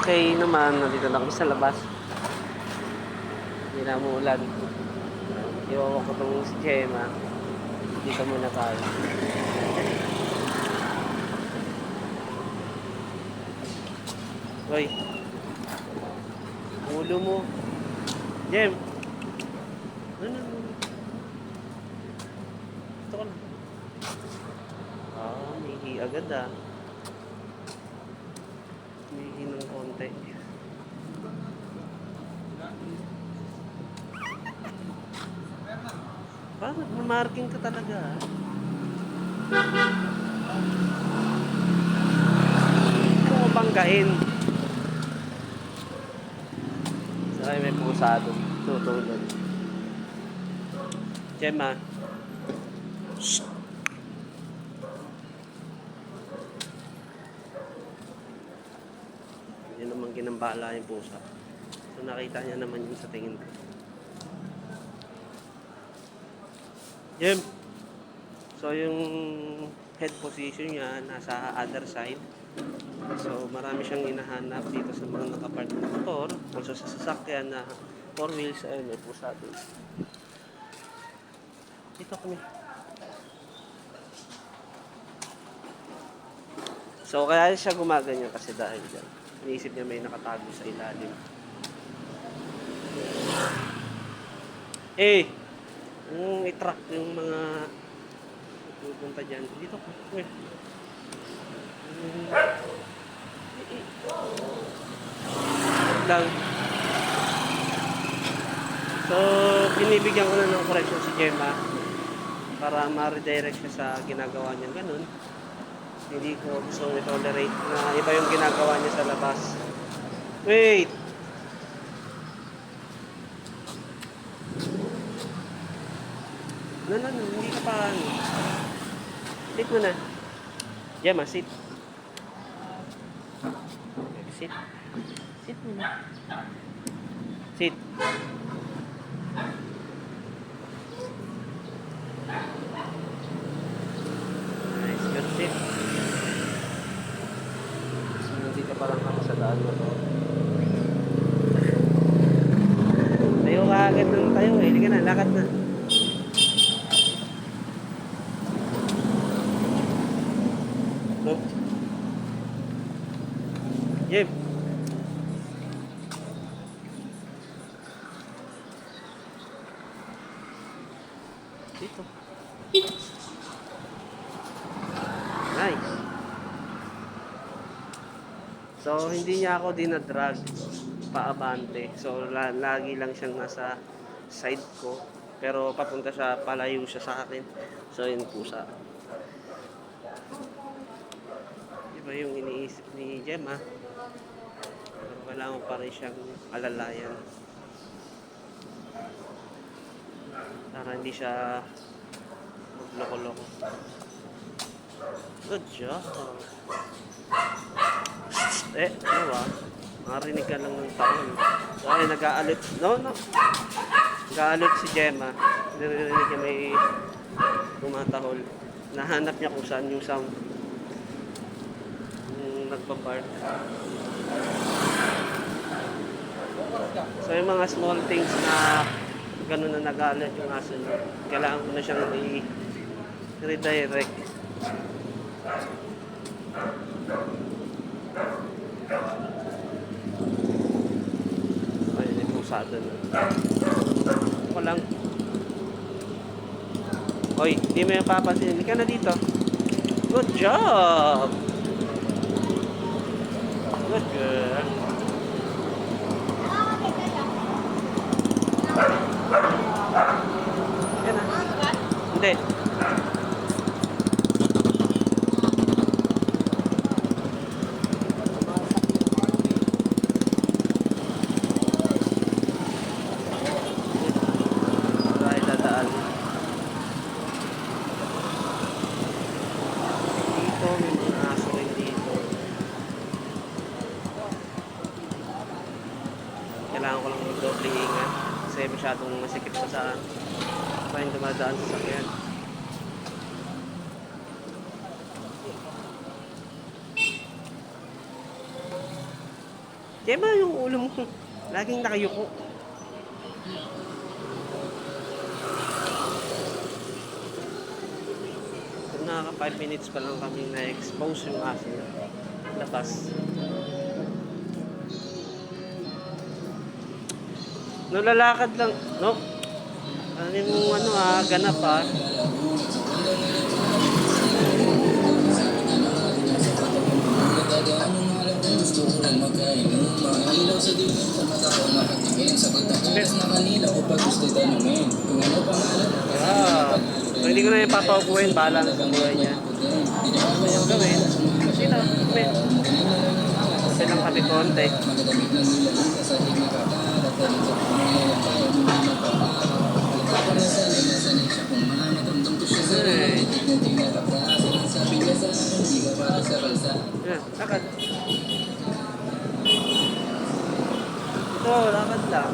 Okay naman, nandito na kami sa labas. Hindi na umuulan. Iwawa ko tong si Gemma. Dito muna tayo. Hoy, ulo mo. Gem! Ano? Ito ka na. Mihi agad ah. Mihi ng konti. Parang nagmamarking ka talaga ah. Ito mo banggain. Saka may pusado. Tutulog. Gemma. Shh. Hindi naman ginambala yung pusa. So nakita niya naman yun sa tingin ko. Gem! So yung head position niya nasa other side. So marami siyang hinahanap dito sa mga nakapark na motor. Also sa sasakyan na 4 wheels. Ayun, may pusa doon. Dito kami. So kaya siya gumaganyan kasi dahil dyan. Iniisip niya may nakatago sa ilalim. I-track yung mga pupunta dyan. Dito ko. Lang. So, binibigyan ko na ng correction si Gemma para ma-redirect siya sa ginagawa niya ganun. Hindi ko gusto i-tolerate na iba yung ginagawa niya sa labas. Wait! No, hindi ka pa ano. Sit mo na. Gemma, sit. Sit. Sit mo na. Sit. Nice, good sit. So, hindi ka parang ako sa daan na to. Tayo ka agad ng tayo eh. Hindi ka na, lakad na. No? Jim. Dito. Nice. So, hindi niya ako dinadrag paabante. So, lagi lang siyang nasa side ko. Pero papunta siya, palayo siya sa akin. So, yun pusa. Diba yung iniisip ni Gemma? Pero kailangan pa rin siyang alalayan. Para hindi siya magloko-loko. Good job. Ano ba? Marinig ka lang ng taon. Ay, nag-aalit. No. Nag-aalit si Gemma. Narinig niya may tumatahol. Nahanap niya kung saan yung sound. Yung nagpa-park. So, yung mga small things na gano'n na nag-aalit yung aso niya. Kailangan ko na siyang i-redirect. Ayun, yung pusado na. Ako lang. Hoy, hindi mo yung papansin. Hindi ka na dito. Good job! Good girl. Yan na. Hindi. Kailangan ko lang mag-doble ingat kasi masyadong masikip pa sa yung dumadaan sa sakyan. Kaya ba yung ulo mo laging nakayuko? Kung nakaka 5 minutes pa lang kami na-expose yung aso niya. Labas. No, lalakad lang. No? Ano yung ano ganap Gusto ko lang magkainom. Makailaw sa dilim sa mata ko nakatingin. Sagot na karas na kanila ko pag gusto tanungin. Kung ano pangalan na So, hindi ko na yung papaupuin. Bahala na sa buhay niya. Ano yung gawin? Sino? May. Kasi lang kami konti. Magagamit ng nilalang kasahig na kakalat. Dahil sa pumila tayo nasanay siya kung mamatandang ko siya sa rin. Tignan tinatapras. Sabi niya sa akin, hindi ka para sa kalsa. Yan, lakad. Ito, lakad lang.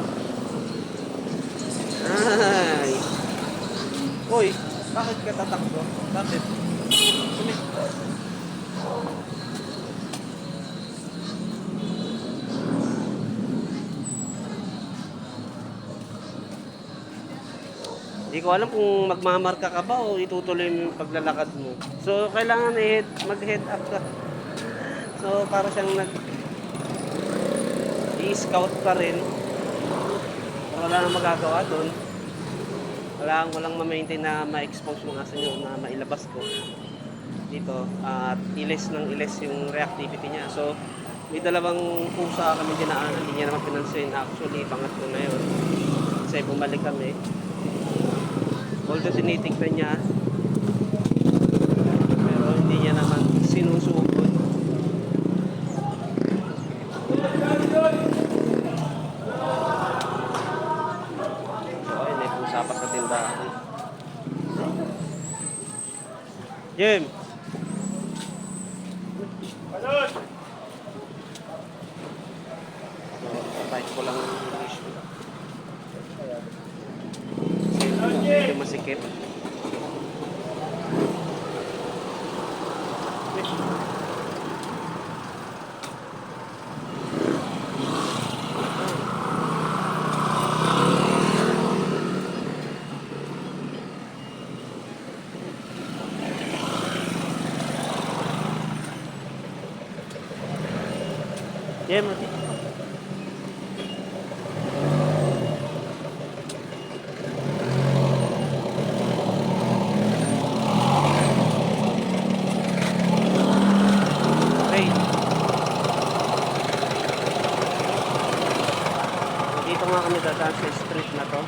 Ay. Uy, bakit ka tatakbo? Bakit? Sumi. Hindi ko alam kung magmamarka ka ba o itutuloy mo yung paglalakad mo. So, kailangan mag-head up ka. So, para siyang i-scout pa rin. Wala nang magagawa doon. Walang ma-maintain na ma-expose yung aso nyo na mailabas ko. Dito, at iles ng iles yung reactivity niya. So, may dalawang pusa kami dinaanan. Hindi niya naman pinansin. Actually, pangatlo na yun. Kasi bumalik kami. Although tinitignan niya, pero hindi niya naman sinusugod. So ayun, may pusa pa sa tindahan. Jim! So, patay ko lang yung issue. Medyo masikip. Yeah, mati. Dito nga kami dadaan sa street na to.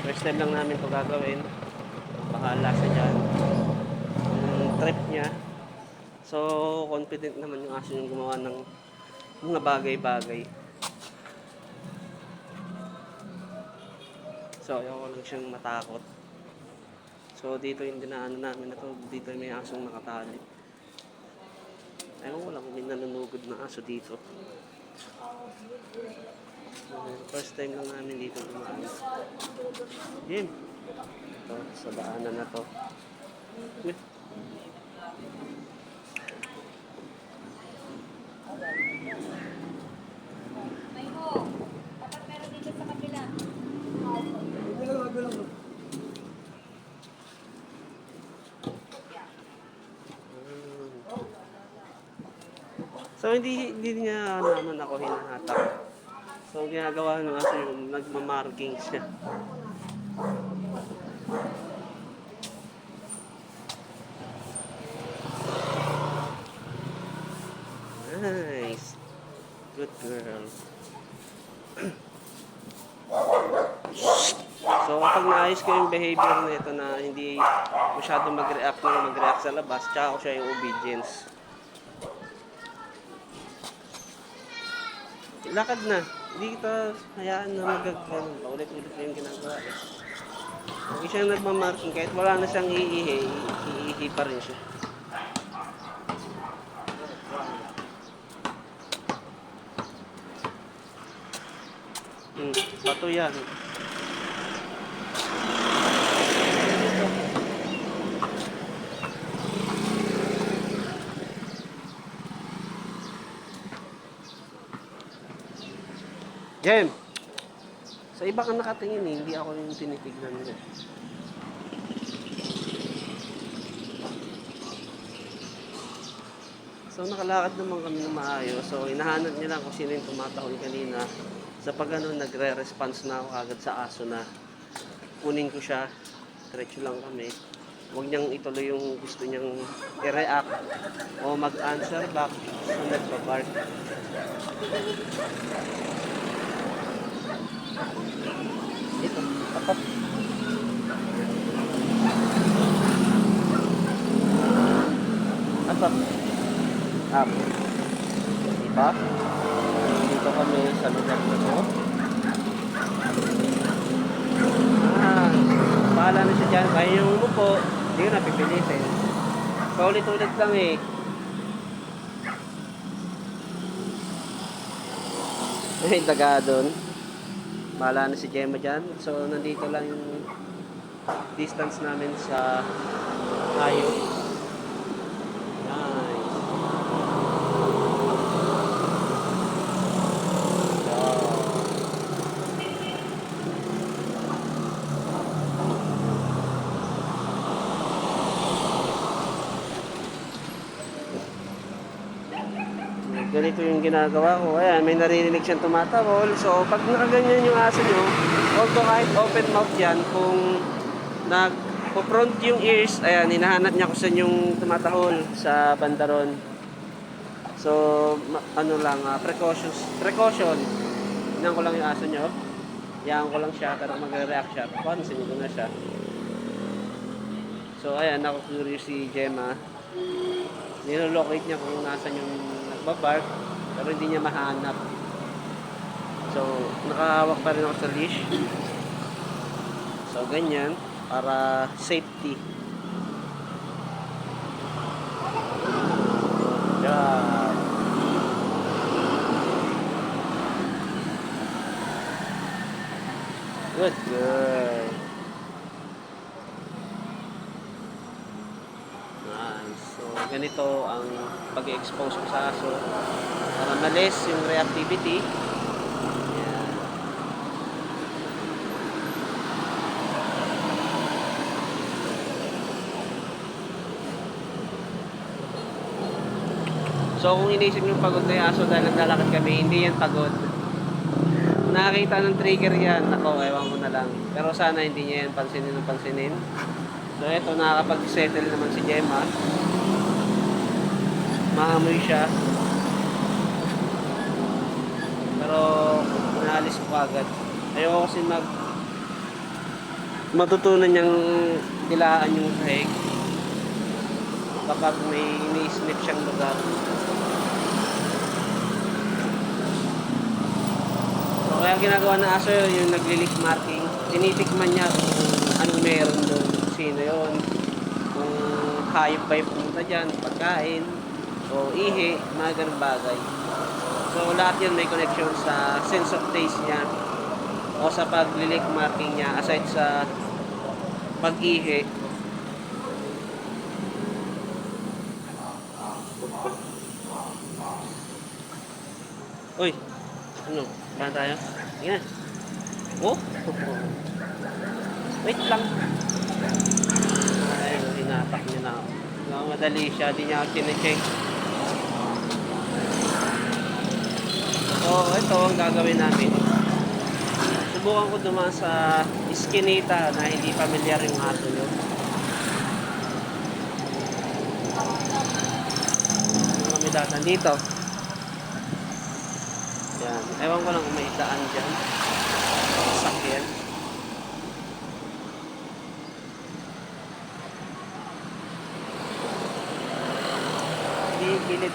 First time lang namin to gagawin. Bahala siya dyan. Yung trip niya. So, confident naman yung aso yung gumawa ng mga bagay-bagay. So, ayoko lang siyang matakot. So, dito yung dinaanan namin na to. Dito may asong nakatali. Ayoko ko lang kung may nanunugod na aso dito. First time lang namin dito dumaan. Jim! Ito, sa daanan na to. May ho. Dapat meron dito sa kabila. So hindi niya naman ako hinahatak. So ang ginagawa ng aso yung nagmamarking siya. Nice. Good girl. So kapag naayos ko yung behavior nito na hindi masyadong mag-react sa labas, tsaka ko siya yung obedience. Lakad na. Hindi kita hayaan na magagano. Paulit-ulit na yung ginagawa eh. Hindi siya nagmamarking. Kahit wala na siyang iihi pa rin siya. Bato yan. Jem! Sa iba ka nakatingin eh, hindi ako yung tinitignan mo. So nakalakad naman kami na maayos. So hinahanap niya lang kung sino yung tumatahol kanina. Sa pag ano, nagre-response na ako agad sa aso na kunin ko siya. Diretso lang kami. Huwag niyang ituloy yung gusto niyang i-react o mag-answer back sa nagpa-bark. Ito, tapat. Tapat. Up. Diba? Dito kami sa lugar na to. Bahala na siya dyan. Kaya yung umupo, hindi ko napipilitin. Paulit-ulit lang eh. May daga doon. Bahala na si Gemma dyan. So, nandito lang yung distance namin sa hayop. Nice. Ganito yung ginagawa ko. Ayan, may naririnig siyang tumatahol. So, pag nakaganyan yung aso nyo, although kahit open mouth yan, kung nag-front yung ears, ayan, hinahanap niya kung saan yung tumatahol sa bandaron. So, ano lang, precaution. Tingnan ko lang yung aso nyo. Iyan ko lang siya, pero magre-react siya. Pansin ko na siya. So, ayan, ako-curious si Gemma. Nilolocate niya kung nasan yung nagbabark, pero hindi niya mahanap. So, nakahawak pa rin ako sa leash. So, ganyan, para safety. Good job. Good girl. So, ganito ang pag-expose ko sa aso para malis yung reactivity. Ayan. So, kung inisip yung pagod na yung aso dahil naglalakad kami, hindi yan pagod. Nakakita ng trigger yan, ako, ewan ko na lang. Pero sana hindi niya yan pansinin. So, eto, nakakapag-settle naman si Gemma. Maamoy siya. Pero naalis ko agad. Ayoko kasi matutunan niyang dilaan yung sahig kapag may ini-snip siyang lugar. So kaya ginagawa ng aso yung nagli-lick marking. Tinitikman niya kung anong meron doon, sino yun, kung hayop ba yung pumunta dyan, pagkain o ihi, mga ganung bagay. So lahat yan may connection sa sense of taste niya o sa pag-lick marking niya aside sa pag-ihi. Uy, ano? Saan tayo? Tingnan. Oh! Wait lang. Ay, hinatak niya na ako. Madali siya, di niya ako chinecheck. So, ito ang gagawin namin. Subukan ko dumaan sa iskinita na hindi familiar yung aso nyo. Kami datan dito. Yan. Ewan ko lang kung may daan dyan. Sakyan. Di gilid.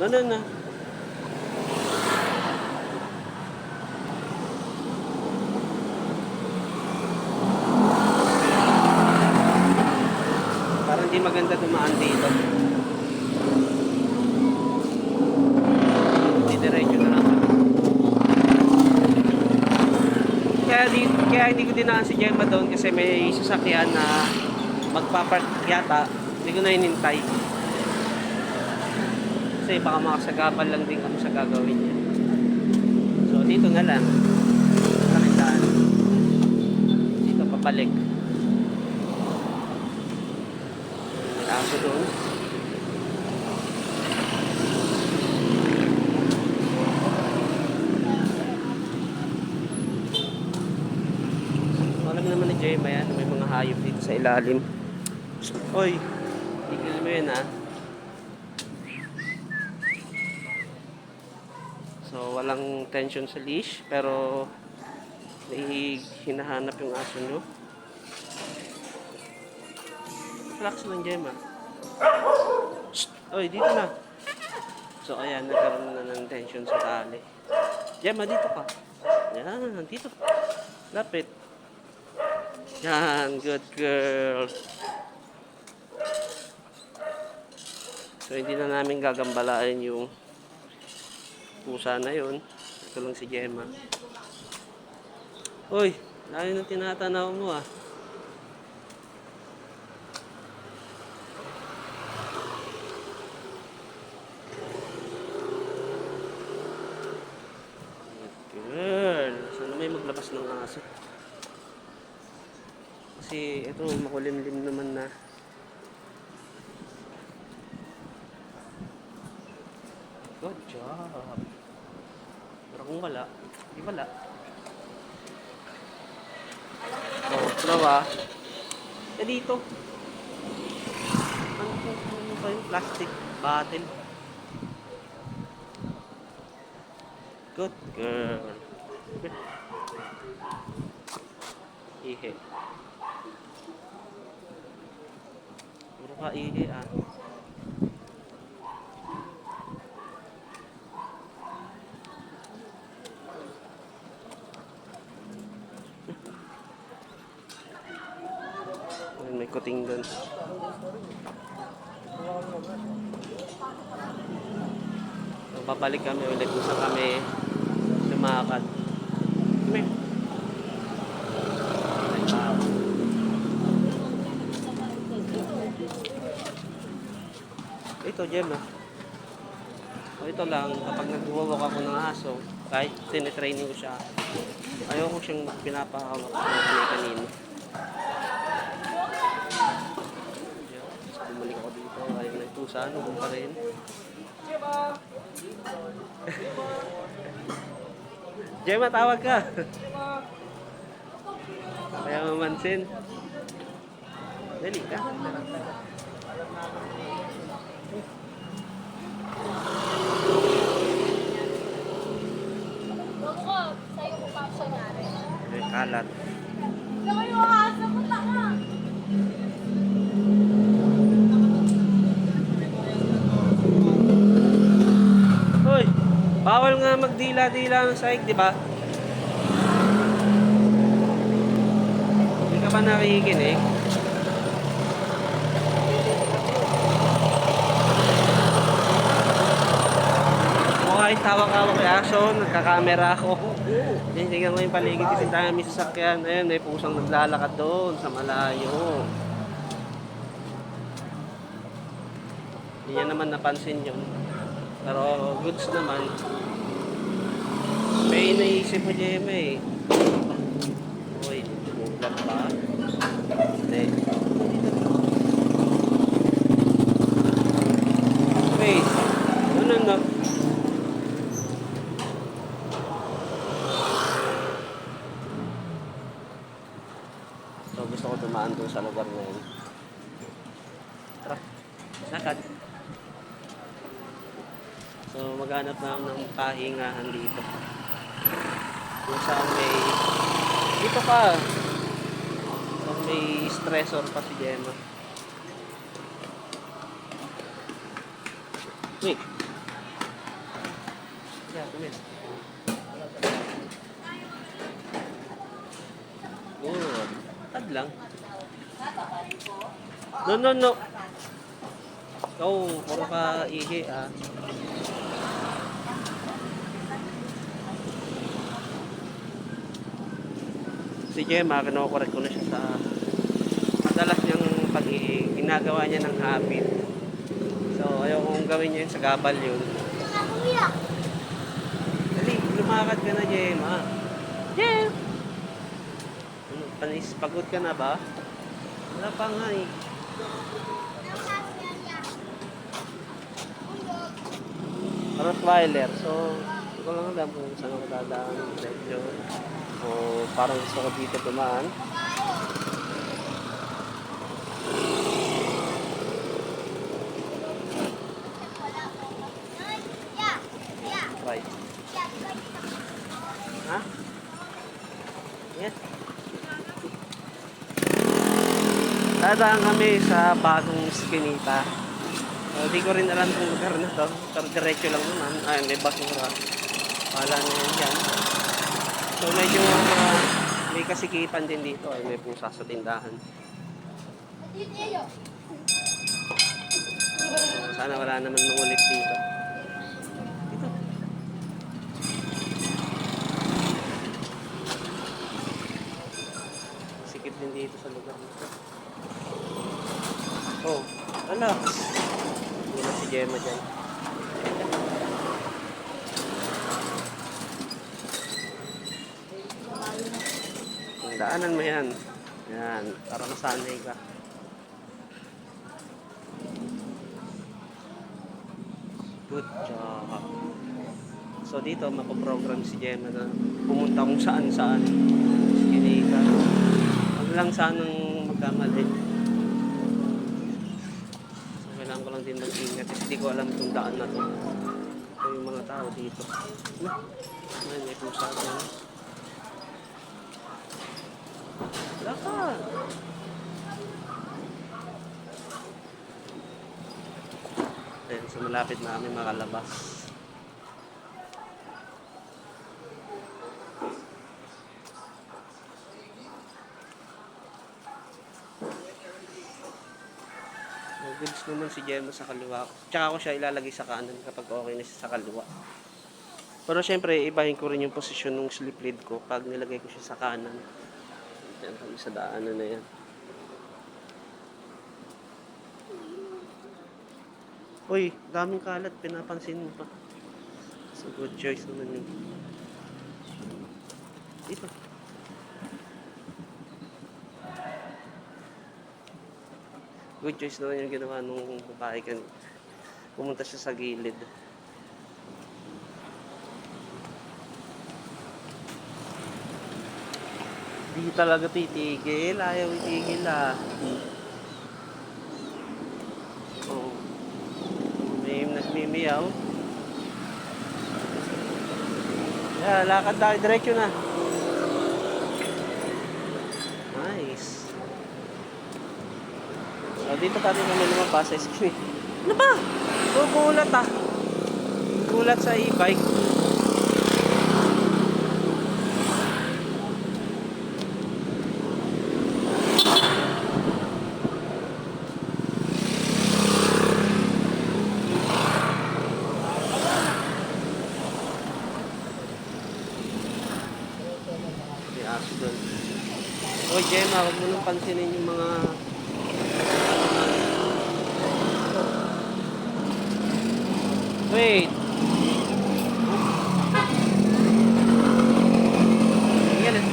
No. Parang di maganda dumaan dito. Didiretso na lang. Kaya hindi ko dinaan si Gemma doon kasi may sasakyan na magpapark yata. Hindi ko na hinintay. Kasi baka makasagabal lang din kami sa gagawin niya. So, dito na lang. Nakindaan. Dito papalik. May aso doon. Alam naman ni Jema yan, may mga hayop dito sa ilalim. Oy, tigil mo yun ah. So, walang tension sa leash, pero may hinahanap yung aso nyo. Relax lang, Jema. Shh! Oy, dito na. So, ayan, nagkaroon na ng tension sa tali. Jema, dito ka. Yan, dito. Lapit. Yan, good girl. So, hindi na namin gagambalain yung pusa na yun. Ito lang si Gemma. Uy, lalo na tinatanaw mo ah. Good girl. Sana may maglabas ng aso. Kasi ito makulimlim naman na. Good job. Pero kung wala, di wala. Oh, dalawa. Eh dito. Ano ba yung plastic bottle? Good girl. Ihe. Puro ka ihe ah. May kuting doon. So, babalik kami ulit kung saan kami lumakad. Come here. Ay, tao. Ito, Gemma. O, ito lang, kapag nag-walk ako ng aso, kahit tinitraining ko siya, ayoko siyang pinapahawak ng kanino. Bumalik ako dito, ayaw na ito sa ano, pa rin. Gemma, tawag ka. Ayaw mamansin. Dali ka. Bago ko, sa'yo ko pa siya nari. May kalat. Saka yung asa ko taka. Hoy, bawal nga magdila-dila ng sahig, di ba? Hindi ka ba nakikinig? O kahit tawag-tawag kay aso, nagkakamera ako. Tingnan ko yung paligid kasi tayo may sasakyan. Ayun, may pusang naglalakad doon sa malayo. Hindi niya naman napansin yun. Pero goods naman. May naisip mo, Gemma eh. Uy, buglat pa. Hindi. Wait. No. So gusto ko dumaan doon sa lugar na yun. Tara, lakad. So maghanap na ako ng pahingahan dito. Kung saan may... Dito ka! Kung may stressor pa si Gemma. Wait. Yeah, come in. Good. Tad lang. No. Ikaw, puro ka ihi ah. Si Gemma, kinokorek ko na siya sa madalas niyang pag ginagawa niya ng habit. So, ayaw kong gawin niya yun sa gabal yun. Kuya. Dali, lumakad ka na, Gemma. Gem! Ano, panis, pagod ka na ba? Wala pa nga eh. Rottweiler. So, hindi ko lang alam kung saan ako dadaan ng medyo. O parang gusto ko dito dumaan. Right. Ha? Yes. Dadaan kami sa bagong Skinita. Hindi ko rin alam kung lugar na to. Pero diretso lang naman. Ay, may basura. Wala na yan dyan. So medyo may kasikipan din dito. Ay, may pusa sa tindahan. Sana wala naman mangulit dito. Dito. Sikip din dito sa lugar nito. Oh, relax. Hindi na si Gemma dyan. Daanan mo yan. Yan, para masanay ka. Good job. So dito, mapoprogram si Gemma na pumunta kung saan-saan. Skinita. Huwag lang sanang magkamali. So kailangan ko lang din mag-ingat kasi hindi ko alam kung daan na to. Ito yung mga tao dito. Ayun, may pusa ko. Lakad! Ayun, so malapit na kami makalabas. Goods naman si Gemma sa kaliwa. Tsaka ako siya ilalagay sa kanan kapag okay na siya sa kaliwa. Pero syempre, ibahin ko rin yung posisyon ng slip lead ko pag nilagay ko siya sa kanan. Yan kami sa daanan na yan. Uy, daming kalat. Pinapansin mo pa. So, good choice naman yun. Dito. Good choice naman yung ginawa nung babae kan. Pumunta siya sa gilid. Di talaga titigil. Ayaw itigil ah. Oh. May nagmimiyaw. Yeah, lakad tayo. Diretso na. Nice. So, dito tayo kami lumabas sa screen. Ano ba? Gugulat ah. Gulat sa e-bike. May aso doon. Oy, Gemma, huwag mo nang pansinin yung mga wait. Yan eh.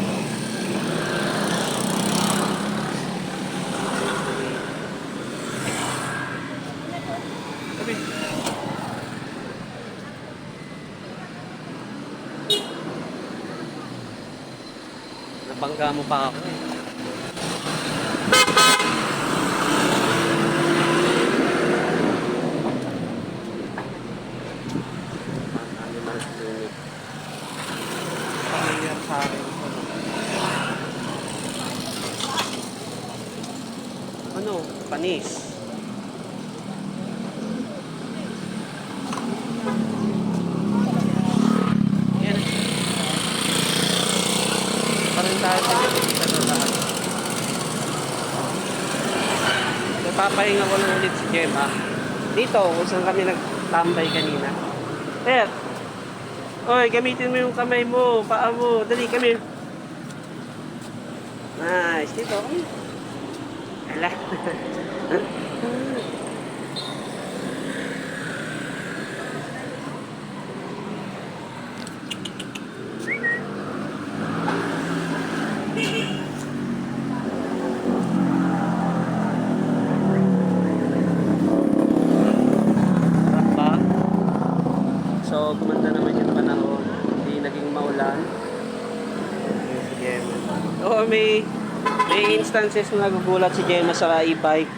Sabi. Nabangga mo pa ako eh. Animal clinic. Familiar sa akin ito. Ano? Panis. Yan. Parang tayo pagkakita na lahat. Papahinga ko lang ulit si Gemma. Dito, kung saan kami nagtambay kanina. Pet! Oy, gamitin mo yung kamay mo, paa mo. Dali, kami. Nice. Dito, kami. Ala. Sarap ba? So, gumanda naman yung panahon. Hindi naging maulan. Si Gemma. Oo, may instances na nagugulat si Gemma sa e-bike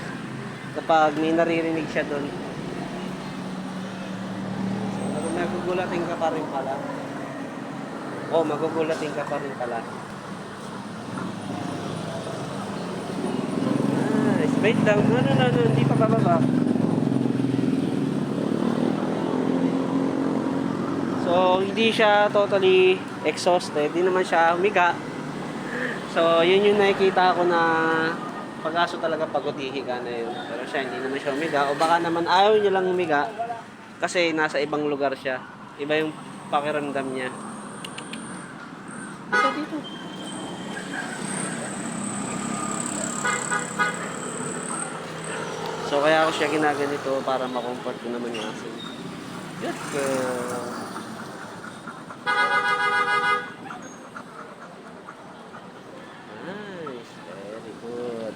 kapag may naririnig siya doon. So, magugulatin ka pa rin pala. Oo, magugulatin ka pa rin pala. Wait lang. No. Hindi pa bababa. So, hindi siya totally exhausted. Hindi naman siya humiga. So, yun yung nakikita ko na pag-aso talaga pagod hihiga na yun. Pero siya, hindi naman siya humiga. O baka naman ayaw niya lang humiga kasi nasa ibang lugar siya. Iba yung pakiramdam niya. Dito. So, kaya ako siya ginaganito para makomfort ko naman yung aso. Good girl. Nice. Very good.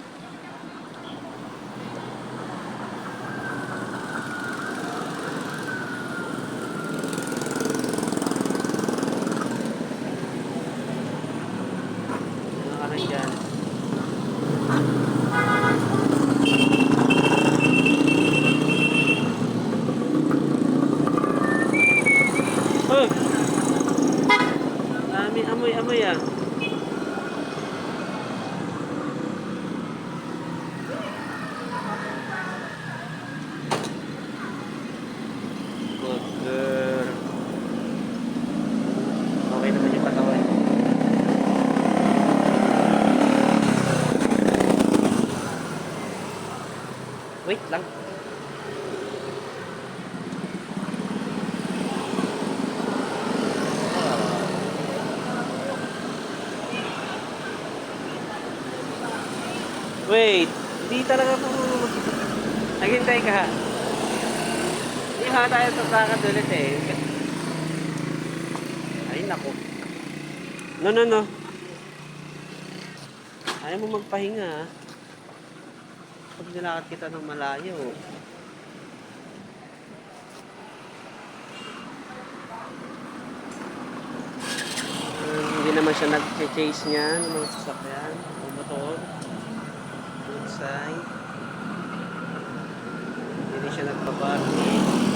Ano ka na dyan? Oh! Dami amoy-amoy ah. Good girl. Okay naman yung katawan. Wait lang. Wait, hindi talaga po. Naghintay ka ha. Hindi ha tayo tatakad ulit eh. Ay nako. No. Ayaw mo magpahinga ha. Pag nilakad kita ng malayo. Hindi naman siya nag-chase niyan ng mga sasakyan o motor. Good side. Hindi siya nagpaparking.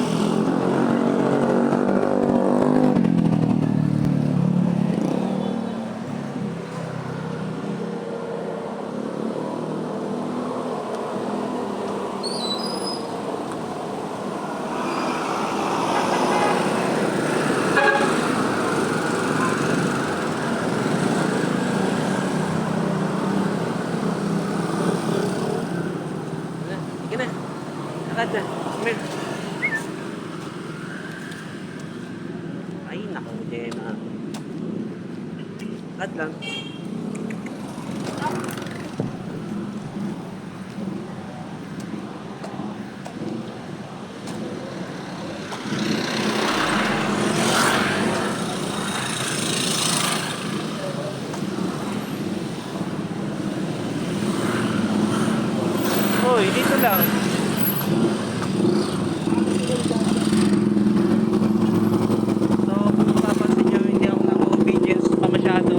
Sige na. Lakad na. Come here. Ay, naku, Gemma. Lakad lang. Hoy, dito lang. So, kung mapapansin nyo, hindi ako nag-obedience pa masyado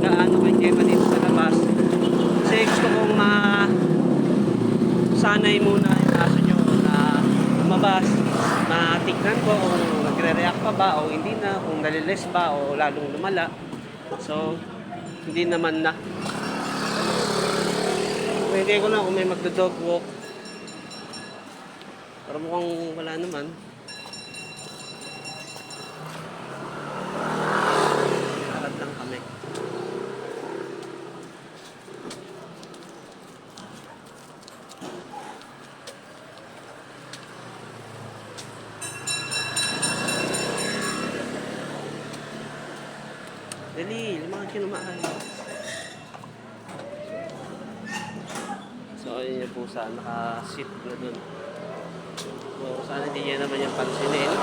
gaano kay Gemma dito sa labas. Kasi gusto kong sanay muna yung aso nyo na lumabas. Matignan ko kung nagre-react pa ba o hindi na, kung nalilis ba o lalong lumala. So, hindi naman na. Hindi ko lang kung may magdo-dog walk. Pero mukhang wala naman. Lakad lang kami. Dali, lumakad ka na maayo. So, ayun yung pusa, naka-sit na dun. So, sana hindi niya naman yung pansinin.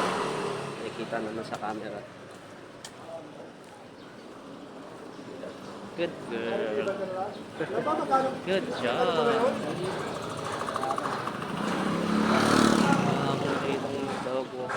Nakikita naman sa camera. Good girl. Good job. Ako nakita ko ng dog walk.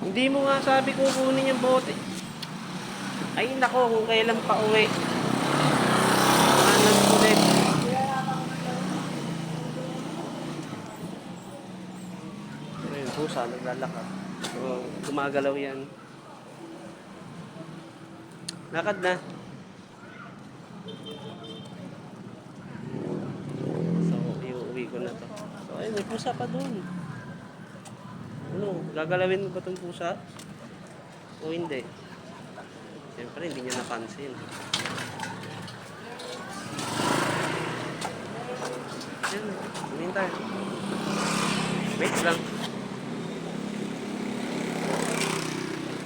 Hindi mo nga sabi kukunin yung bote. Ay nako, kung kailan pa uwi. Anan ulit. Ayun, pusa, naglalakad. So, gumagalaw yan. Lakad na. So, iuwi ko na to. So, ayun, may pusa pa dun. Ano, gagalawin mo ba itong pusa? O hindi? Siyempre, hindi niya napansin. Yan, tumingin tayo. Wait lang.